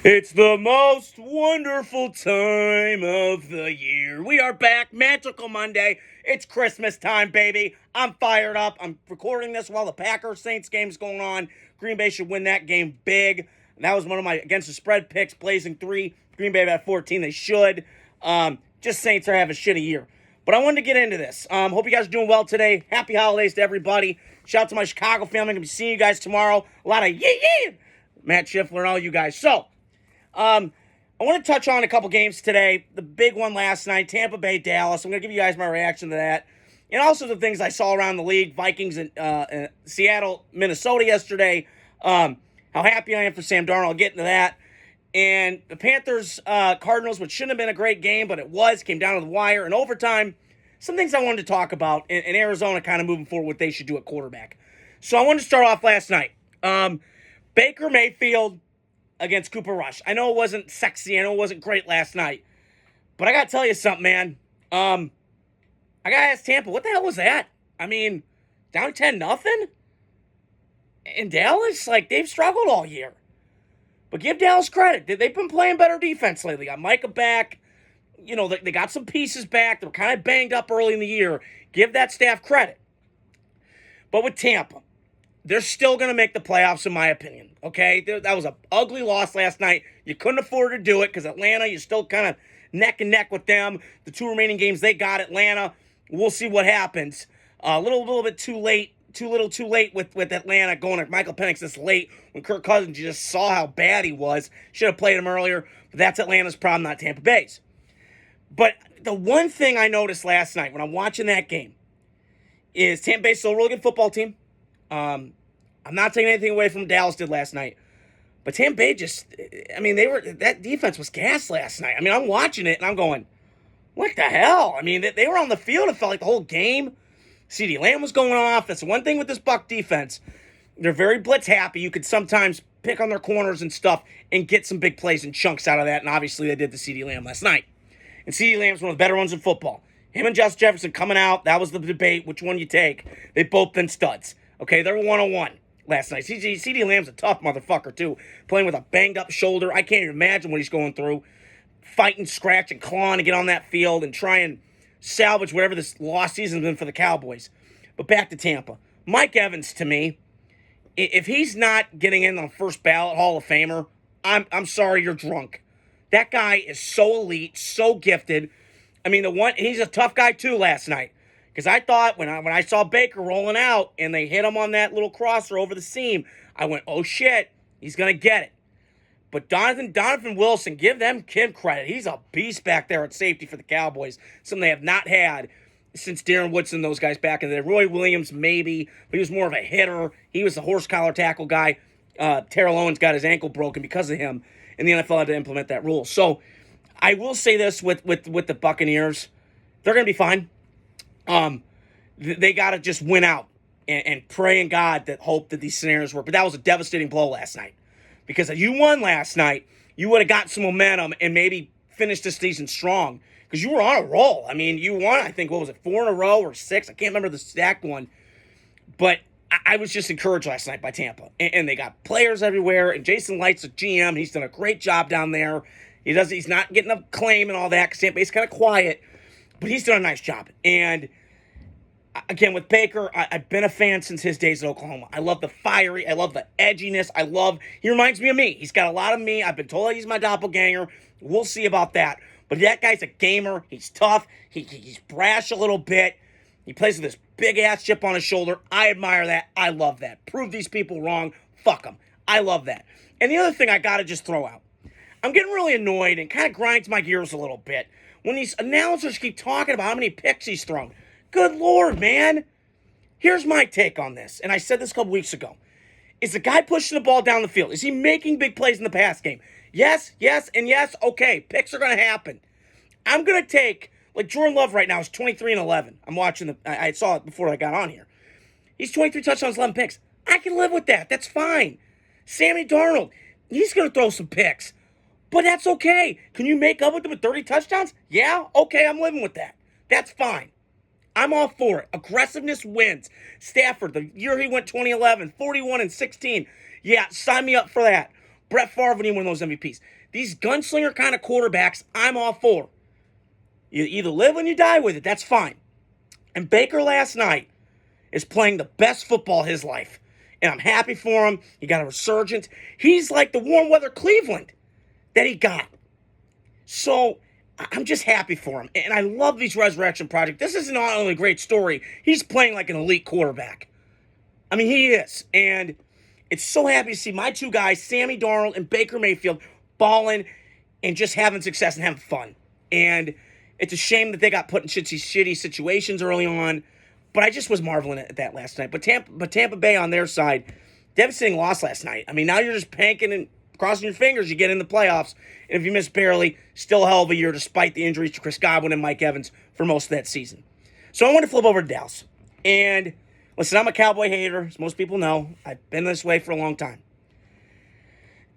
It's the most wonderful time of the year. We are back. Magical Monday. It's Christmas time, baby. I'm fired up. I'm recording this while the Packers-Saints game's going on. Green Bay should win that game big. That was one of my against the spread picks, blazing 3. Green Bay at 14. They should. Just Saints are having a shitty year. But I wanted to get into this. Hope you guys are doing well today. Happy holidays to everybody. Shout out to my Chicago family. I'm going to be seeing you guys tomorrow. A lot of yee. Matt Schiffler and all you guys. So, I want to touch on a couple games today. The big one last night, Tampa Bay, Dallas. I'm going to give you guys my reaction to that. And also the things I saw around the league, Vikings and Seattle, Minnesota yesterday. How happy I am for Sam Darnold. I'll get into that. And the Panthers, Cardinals, which shouldn't have been a great game, but it was, came down to the wire. And overtime, some things I wanted to talk about in Arizona kind of moving forward, what they should do at quarterback. So I wanted to start off last night. Baker Mayfield against Cooper Rush. I know it wasn't sexy. I know it wasn't great last night. But I got to tell you something, man. I got to ask Tampa, what the hell was that? I mean, down 10-0? In Dallas? Like, they've struggled all year. But give Dallas credit. They've been playing better defense lately. Got Micah back. You know, they got some pieces back. They were kind of banged up early in the year. Give that staff credit. But with Tampa, they're still going to make the playoffs, in my opinion. Okay? That was an ugly loss last night. You couldn't afford to do it because Atlanta, you're still kind of neck and neck with them. The 2 remaining games they got, Atlanta, we'll see what happens. A little bit too late. Too little too late with Atlanta going to Michael Penix this late when Kirk Cousins, you just saw how bad he was. Should have played him earlier. But that's Atlanta's problem, not Tampa Bay's. But the one thing I noticed last night when I'm watching that game is Tampa Bay's still a really good football team. I'm not taking anything away from what Dallas did last night. But Tampa Bay that defense was gas last night. I mean, I'm watching it and I'm going, what the hell? I mean, they were on the field, it felt like the whole game. CeeDee Lamb was going off. That's the one thing with this Buck defense. They're very blitz happy. You could sometimes pick on their corners and stuff and get some big plays and chunks out of that. And obviously they did to CeeDee Lamb last night. And CeeDee Lamb's one of the better ones in football. Him and Justin Jefferson coming out. That was the debate. Which one you take? They've both been studs. Okay, they're 101 last night. CeeDee Lamb's a tough motherfucker too. Playing with a banged up shoulder. I can't even imagine what he's going through. Fighting, scratching, clawing to get on that field and try and salvage whatever this lost season's been for the Cowboys. But back to Tampa. Mike Evans, to me, if he's not getting in on first ballot Hall of Famer, I'm sorry, you're drunk. That guy is so elite, so gifted. I mean, he's a tough guy too last night. Because I thought when I saw Baker rolling out and they hit him on that little crosser over the seam, I went, oh shit, he's gonna get it. But Donovan Wilson, give them Kim credit. He's a beast back there at safety for the Cowboys. Something they have not had since Darren Woodson, those guys back in the day. Roy Williams, maybe, but he was more of a hitter. He was the horse collar tackle guy. Terrell Owens got his ankle broken because of him, and the NFL had to implement that rule. So I will say this with the Buccaneers. They're going to be fine. They got to just win out and pray in God that hope that these scenarios work. But that was a devastating blow last night. Because if you won last night, you would have got some momentum and maybe finished this season strong. Because you were on a roll. I mean, you won, I think, 4 in a row or 6? I can't remember the stacked one. But I was just encouraged last night by Tampa. And they got players everywhere. And Jason Light's a GM. He's done a great job down there. He's not getting a claim and all that because Tampa Bay's kind of quiet. But he's done a nice job. And again, with Baker, I've been a fan since his days at Oklahoma. I love the fiery. I love the edginess. He reminds me of me. He's got a lot of me. I've been told he's my doppelganger. We'll see about that. But that guy's a gamer. He's tough. He's brash a little bit. He plays with this big-ass chip on his shoulder. I admire that. I love that. Prove these people wrong. Fuck them. I love that. And the other thing I got to just throw out. I'm getting really annoyed and kind of grinds my gears a little bit when these announcers keep talking about how many picks he's thrown. Good Lord, man. Here's my take on this, and I said this a couple weeks ago. Is the guy pushing the ball down the field? Is he making big plays in the pass game? Yes, and yes. Okay, picks are going to happen. I'm going to take, like Jordan Love right now is 23-11. I'm watching I saw it before I got on here. He's 23 touchdowns, 11 picks. I can live with that. That's fine. Sammy Darnold, he's going to throw some picks. But that's okay. Can you make up with them with 30 touchdowns? Yeah? Okay, I'm living with that. That's fine. I'm all for it. Aggressiveness wins. Stafford, the year he went 2011, 41-16. Yeah, sign me up for that. Brett Favre winning one of those MVPs. These gunslinger kind of quarterbacks, I'm all for. You either live and you die with it. That's fine. And Baker last night is playing the best football of his life. And I'm happy for him. He got a resurgence. He's like the warm weather Cleveland that he got. So I'm just happy for him. And I love these resurrection projects. This is not only a great story, he's playing like an elite quarterback. I mean, he is. And it's so happy to see my two guys, Sammy Darnold and Baker Mayfield, balling and just having success and having fun. And it's a shame that they got put in shitty situations early on. But I just was marveling at that last night. But Tampa Bay on their side, devastating loss last night. I mean, now you're just panking and crossing your fingers you get in the playoffs. And if you miss barely, still a hell of a year despite the injuries to Chris Godwin and Mike Evans for most of that season. So I want to flip over to Dallas. And listen, I'm a Cowboy hater, as most people know. I've been this way for a long time.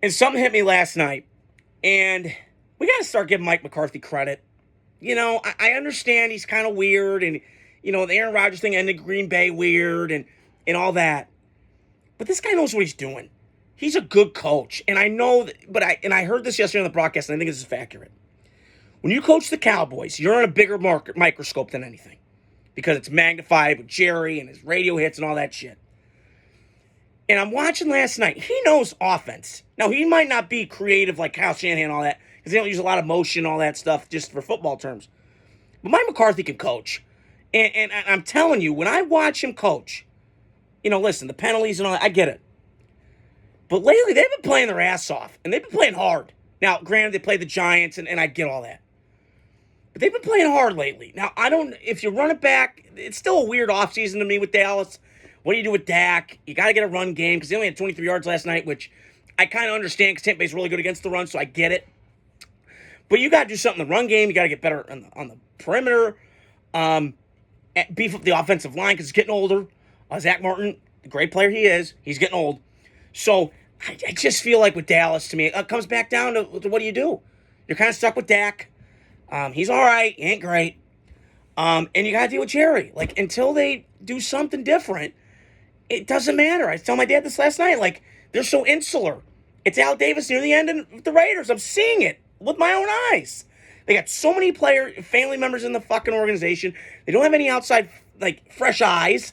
And something hit me last night. And we got to start giving Mike McCarthy credit. You know, I understand he's kind of weird. And, you know, the Aaron Rodgers thing ended Green Bay weird and all that. But this guy knows what he's doing. He's a good coach. And I know that, I heard this yesterday on the broadcast, and I think this is accurate. When you coach the Cowboys, you're on a bigger microscope than anything. Because it's magnified with Jerry and his radio hits and all that shit. And I'm watching last night. He knows offense. Now, he might not be creative like Kyle Shanahan and all that, because they don't use a lot of motion and all that stuff just for football terms. But Mike McCarthy can coach. And I'm telling you, when I watch him coach, you know, listen, the penalties and all that, I get it. But lately, they've been playing their ass off. And they've been playing hard. Now, granted, they played the Giants, and I get all that. But they've been playing hard lately. Now, if you run it back, it's still a weird offseason to me with Dallas. What do you do with Dak? You got to get a run game, because they only had 23 yards last night, which I kind of understand, because Tampa Bay's really good against the run, so I get it. But you got to do something in the run game. You got to get better on the perimeter. Beef up the offensive line, because it's getting older. Zach Martin, the great player he is, he's getting old. So I just feel like with Dallas, to me, it comes back down to what do you do? You're kind of stuck with Dak. He's all right. He ain't great. And you got to deal with Jerry. Like, until they do something different, it doesn't matter. I was telling my dad this last night. Like, they're so insular. It's Al Davis near the end of the Raiders. I'm seeing it with my own eyes. They got so many family members in the fucking organization. They don't have any outside, like, fresh eyes.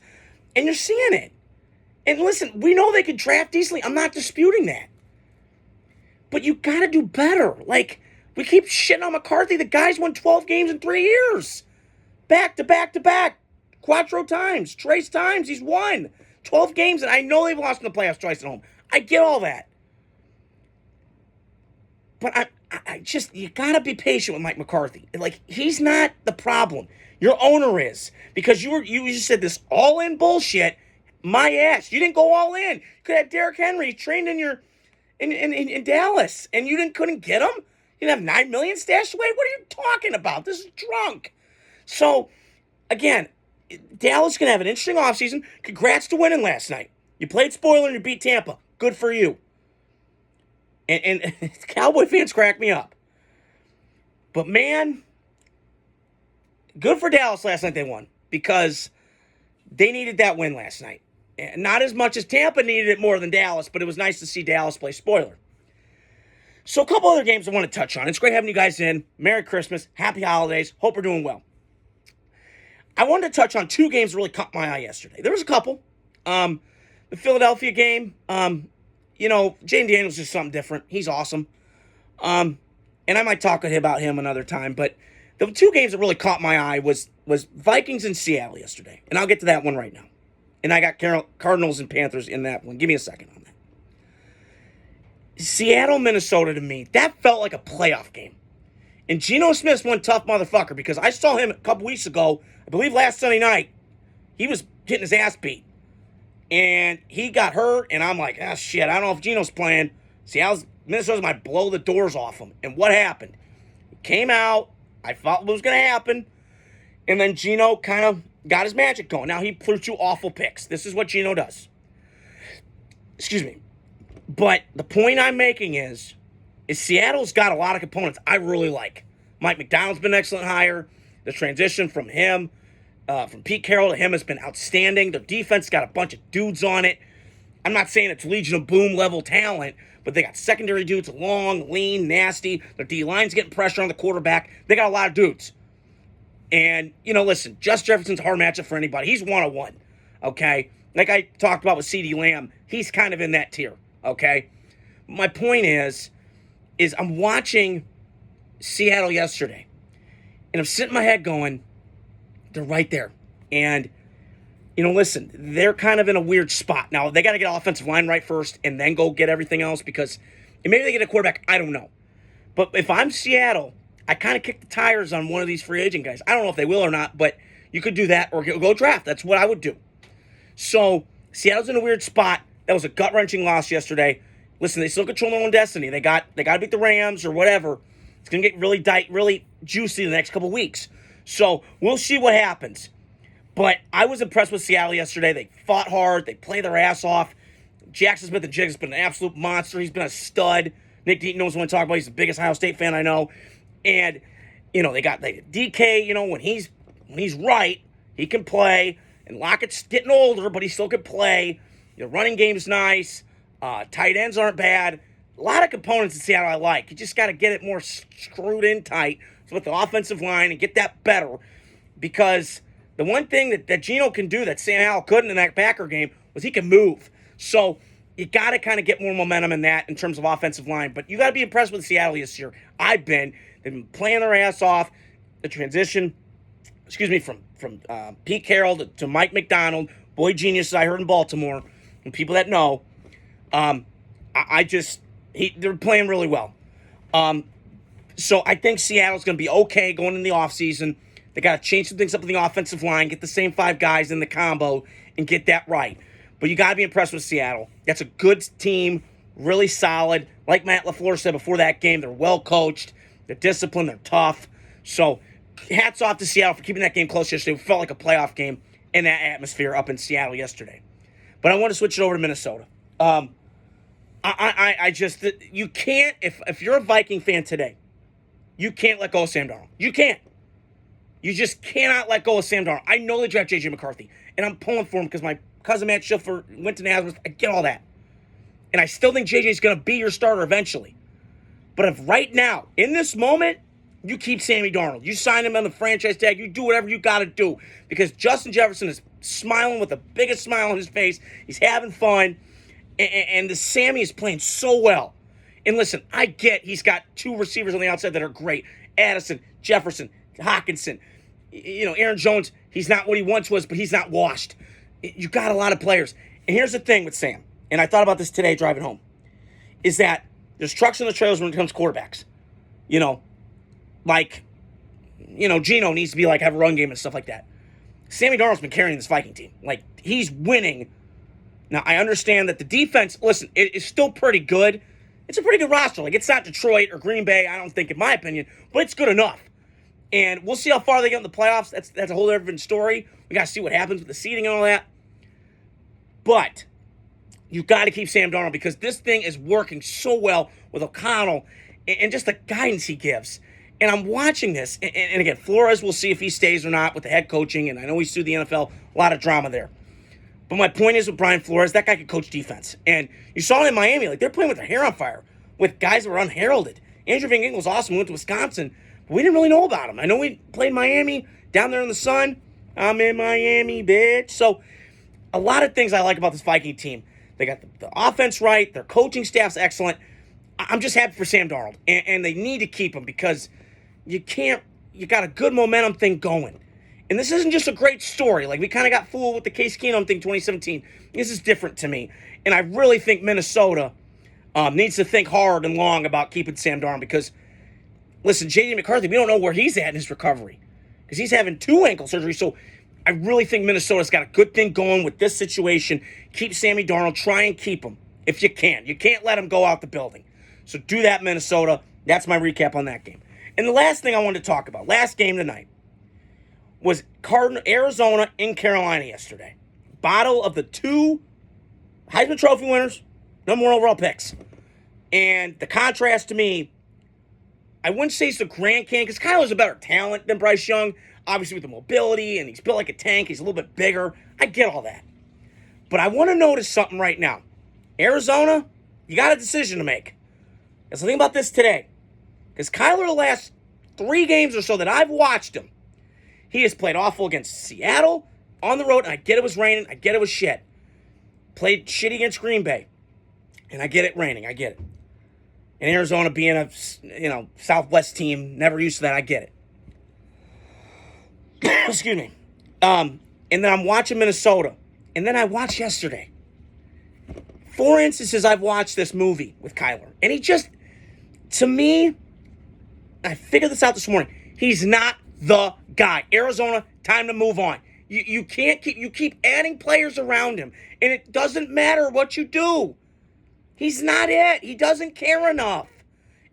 And you're seeing it. And listen, we know they could draft decently. I'm not disputing that. But you got to do better. Like, we keep shitting on McCarthy. The guy's won 12 games in 3 years. Back to back to back. Quattro times. Trace times. He's won 12 games. And I know they've lost in the playoffs twice at home. I get all that. But I just, you got to be patient with Mike McCarthy. Like, he's not the problem. Your owner is. Because you just said this all-in bullshit. My ass. You didn't go all in. You could have Derrick Henry trained in Dallas. And you couldn't get him? You didn't have $9 million stashed away? What are you talking about? This is drunk. So, again, Dallas is going to have an interesting offseason. Congrats to winning last night. You played spoiler and you beat Tampa. Good for you. And Cowboy fans crack me up. But, man, good for Dallas last night they won. Because they needed that win last night. And not as much as Tampa needed it more than Dallas, but it was nice to see Dallas play spoiler. So a couple other games I want to touch on. It's great having you guys in. Merry Christmas. Happy holidays. Hope we're doing well. I wanted to touch on two games that really caught my eye yesterday. There was a couple. The Philadelphia game, you know, Jaden Daniels is something different. He's awesome. And I might talk about him another time, but the two games that really caught my eye was Vikings and Seattle yesterday. And I'll get to that one right now. And I got Cardinals and Panthers in that one. Give me a second on that. Seattle, Minnesota to me, that felt like a playoff game. And Geno Smith's one tough motherfucker because I saw him a couple weeks ago, I believe last Sunday night. He was getting his ass beat. And he got hurt, and I'm like, shit, I don't know if Geno's playing. Minnesota might blow the doors off him. And what happened? He came out. I thought what was going to happen. And then Geno kind of got his magic going. Now, he threw two awful picks. This is what Geno does. Excuse me. But the point I'm making is Seattle's got a lot of components I really like. Mike McDonald's been an excellent hire. The transition from him, from Pete Carroll to him has been outstanding. The defense got a bunch of dudes on it. I'm not saying it's Legion of Boom level talent, but they got secondary dudes, long, lean, nasty. Their D-line's getting pressure on the quarterback. They got a lot of dudes. And, listen, Justin Jefferson's a hard matchup for anybody. He's 101, okay? Like I talked about with CeeDee Lamb, he's kind of in that tier, okay? My point is I'm watching Seattle yesterday, and I'm sitting in my head going, they're right there. And, listen, they're kind of in a weird spot. Now, they got to get offensive line right first and then go get everything else because maybe they get a quarterback. I don't know. But if I'm Seattle, I kind of kick the tires on one of these free agent guys. I don't know if they will or not, but you could do that or go draft. That's what I would do. So, Seattle's in a weird spot. That was a gut-wrenching loss yesterday. Listen, they still control their own destiny. They got to beat the Rams or whatever. It's going to get really juicy the next couple weeks. So, we'll see what happens. But I was impressed with Seattle yesterday. They fought hard. They played their ass off. Jackson Smith-Njigba has been an absolute monster. He's been a stud. Nick Deaton knows what I'm talking about. He's the biggest Ohio State fan I know. And, they got DK, when he's right, he can play. And Lockett's getting older, but he still can play. The running game's nice. Tight ends aren't bad. A lot of components in Seattle I like. You just got to get it more screwed in tight with the offensive line and get that better. Because the one thing that Geno can do that Sam Howell couldn't in that Packer game was he can move. So you got to kind of get more momentum in that in terms of offensive line. But you got to be impressed with Seattle this year. They've been playing their ass off. The transition, from Pete Carroll to Mike McDonald, boy geniuses I heard in Baltimore, and people that know, they're playing really well. So I think Seattle's going to be okay going in the offseason. They got to change some things up with the offensive line, get the same 5 guys in the combo, and get that right. But you got to be impressed with Seattle. That's a good team, really solid. Like Matt LaFleur said before that game, they're well coached, they're disciplined, they're tough. So hats off to Seattle for keeping that game close yesterday. It felt like a playoff game in that atmosphere up in Seattle yesterday. But I want to switch it over to Minnesota. You can't, if you're a Viking fan today, you can't let go of Sam Darnold. You can't. You just cannot let go of Sam Darnold. I know they draft J.J. McCarthy, and I'm pulling for him because my cousin Matt Schiffer went to Nazareth. I get all that. And I still think J.J.'s going to be your starter eventually. But if right now, in this moment, you keep Sammy Darnold. You sign him on the franchise tag. You do whatever you got to do. Because Justin Jefferson is smiling with the biggest smile on his face. He's having fun. And the Sammy is playing so well. And listen, I get he's got 2 receivers on the outside that are great. Addison, Jefferson, Hockenson. Aaron Jones, he's not what he once was, but he's not washed. You got a lot of players. And here's the thing with Sam, and I thought about this today driving home, is that there's trucks in the trailers when it comes to quarterbacks. Geno needs to have a run game and stuff like that. Sammy Darnold's been carrying this Viking team. He's winning. Now, I understand that the defense, listen, it is still pretty good. It's a pretty good roster. It's not Detroit or Green Bay, I don't think, in my opinion, but it's good enough. And we'll see how far they get in the playoffs. That's a whole different story. We got to see what happens with the seeding and all that. But you got to keep Sam Darnold because this thing is working so well with O'Connell and just the guidance he gives. And I'm watching this. And again, Flores, we'll see if he stays or not with the head coaching. And I know he's sued the NFL. A lot of drama there. But my point is with Brian Flores, that guy can coach defense. And you saw it in Miami. They're playing with their hair on fire with guys that were unheralded. Andrew Van Ginkel's awesome. Went to Wisconsin. But we didn't really know about him. I know we played Miami down there in the sun. I'm in Miami, bitch. So a lot of things I like about this Viking team. They got the offense right. Their coaching staff's excellent. I'm just happy for Sam Darnold. And they need to keep him because you got a good momentum thing going. And this isn't just a great story. We kind of got fooled with the Case Keenum thing 2017. This is different to me. And I really think Minnesota needs to think hard and long about keeping Sam Darnold because, listen, J.D. McCarthy, we don't know where he's at in his recovery because he's having 2 ankle surgeries. So I really think Minnesota's got a good thing going with this situation. Keep Sammy Darnold. Try and keep him if you can. You can't let him go out the building. So do that, Minnesota. That's my recap on that game. And the last thing I wanted to talk about, last game tonight, was Arizona in Carolina yesterday. Battle of the 2 Heisman Trophy winners, number 1 overall picks. And the contrast to me, I wouldn't say he's the Grand Canyon because Kyler's a better talent than Bryce Young, obviously with the mobility, and he's built like a tank. He's a little bit bigger. I get all that. But I want to notice something right now. Arizona, you got a decision to make. And so think about this today. Because Kyler, the last 3 games or so that I've watched him, he has played awful against Seattle on the road, and I get it was raining. I get it was shit. Played shitty against Green Bay, and I get it raining. I get it. And Arizona being a, Southwest team, never used to that. I get it. Excuse me. And then I'm watching Minnesota. And then I watched yesterday. 4 instances I've watched this movie with Kyler. And he just, to me, I figured this out this morning. He's not the guy. Arizona, time to move on. You can't keep adding players around him. And it doesn't matter what you do. He's not it. He doesn't care enough.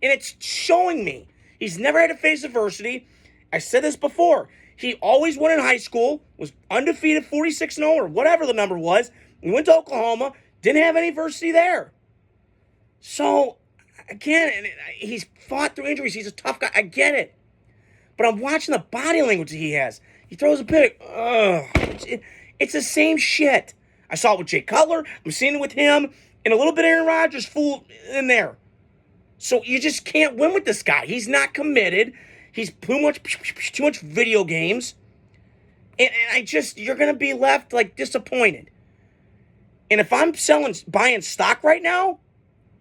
And it's showing me. He's never had to face adversity. I said this before. He always won in high school, was undefeated 46-0 or whatever the number was. He went to Oklahoma, didn't have any adversity there. So, again, he's fought through injuries. He's a tough guy. I get it. But I'm watching the body language that he has. He throws a pick. It's the same shit. I saw it with Jay Cutler. I'm seeing it with him. And a little bit of Aaron Rodgers fool in there. So you just can't win with this guy. He's not committed. He's too much video games. And you're going to be left, disappointed. And if I'm buying stock right now,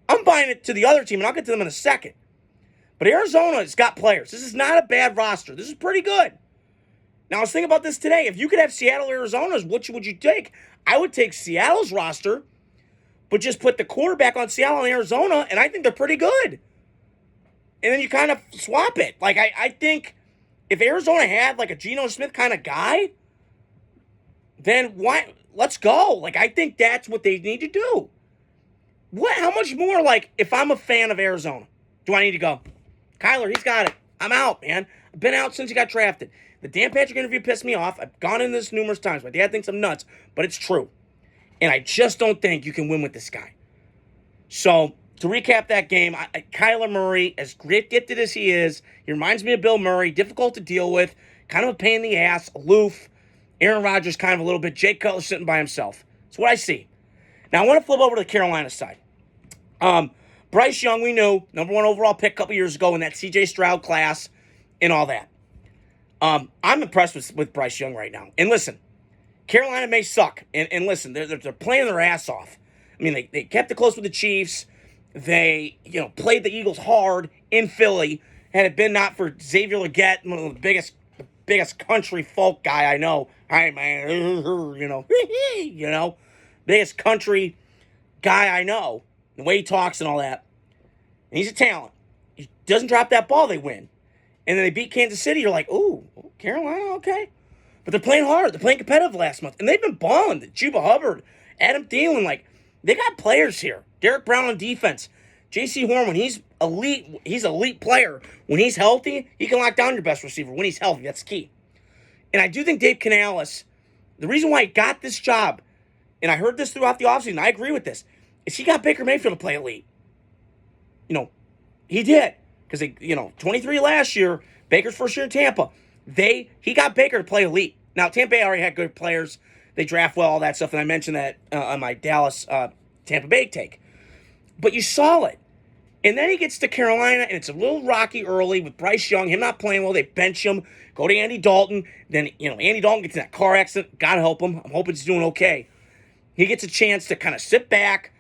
I'm buying it to the other team, and I'll get to them in a second. But Arizona has got players. This is not a bad roster. This is pretty good. Now, I was thinking about this today. If you could have Seattle, Arizona's, which would you take? I would take Seattle's roster, but just put the quarterback on Seattle and Arizona, and I think they're pretty good. And then you kind of swap it. I think if Arizona had, a Geno Smith kind of guy, then why? Let's go. I think that's what they need to do. How much more, if I'm a fan of Arizona, do I need to go? Kyler, he's got it. I'm out, man. I've been out since he got drafted. The Dan Patrick interview pissed me off. I've gone into this numerous times. My dad thinks I'm nuts, but it's true. And I just don't think you can win with this guy. So, to recap that game, Kyler Murray, as gifted as he is, he reminds me of Bill Murray, difficult to deal with, kind of a pain in the ass, aloof. Aaron Rodgers kind of a little bit. Jay Cutler sitting by himself. That's what I see. Now, I want to flip over to the Carolina side. Bryce Young, we knew, number 1 overall pick a couple years ago in that C.J. Stroud class and all that. I'm impressed with Bryce Young right now. And listen, Carolina may suck. And listen, they're playing their ass off. I mean, they kept it close with the Chiefs. They, played the Eagles hard in Philly. Had it been not for Xavier Legette, one of the biggest country folk guy I know. Hi, man. Biggest country guy I know. The way he talks and all that. And he's a talent. He doesn't drop that ball, they win. And then they beat Kansas City. You're like, ooh, Carolina, okay. But they're playing hard. They're playing competitive last month. And they've been balling. Chuba Hubbard, Adam Thielen, they got players here. Derek Brown on defense. J.C. Horn, when he's elite player. When he's healthy, he can lock down your best receiver. When he's healthy, that's key. And I do think Dave Canales, the reason why he got this job, and I heard this throughout the offseason, and I agree with this, is he got Baker Mayfield to play elite. He did. Because, 23 last year, Baker's first year in Tampa, he got Baker to play elite. Now, Tampa Bay already had good players. They draft well, all that stuff, and I mentioned that on my Dallas Tampa Bay take. But you saw it. And then he gets to Carolina, and it's a little rocky early with Bryce Young, him not playing well. They bench him, go to Andy Dalton. Then, Andy Dalton gets in that car accident. God help him. I'm hoping he's doing okay. He gets a chance to kind of sit back,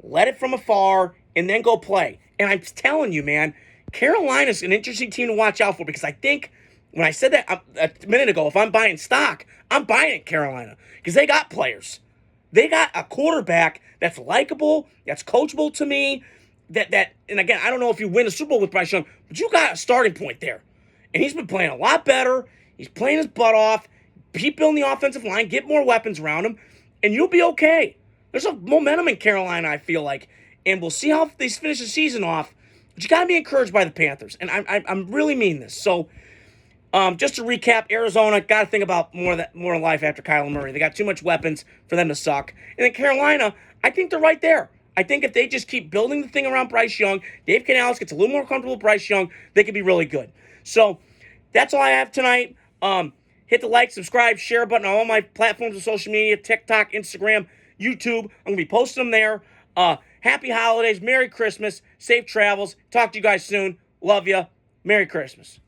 let it from afar, and then go play. And I'm telling you, man, Carolina's an interesting team to watch out for because I think when I said that a minute ago, if I'm buying stock, I'm buying Carolina because they got players. They got a quarterback that's likable, that's coachable to me, and again, I don't know if you win a Super Bowl with Bryce Young, but you got a starting point there. And he's been playing a lot better. He's playing his butt off. Keep building the offensive line, get more weapons around him, and you'll be okay. There's a momentum in Carolina, I feel like, and we'll see how they finish the season off. But you got to be encouraged by the Panthers, and I'm really mean this. So, just to recap, Arizona got to think about more in life after Kyler Murray. They got too much weapons for them to suck. And then Carolina, I think they're right there. I think if they just keep building the thing around Bryce Young, Dave Canales gets a little more comfortable with Bryce Young, they could be really good. So, that's all I have tonight. Hit the like, subscribe, share button on all my platforms of social media, TikTok, Instagram, YouTube. I'm going to be posting them there. Happy holidays. Merry Christmas. Safe travels. Talk to you guys soon. Love ya. Merry Christmas.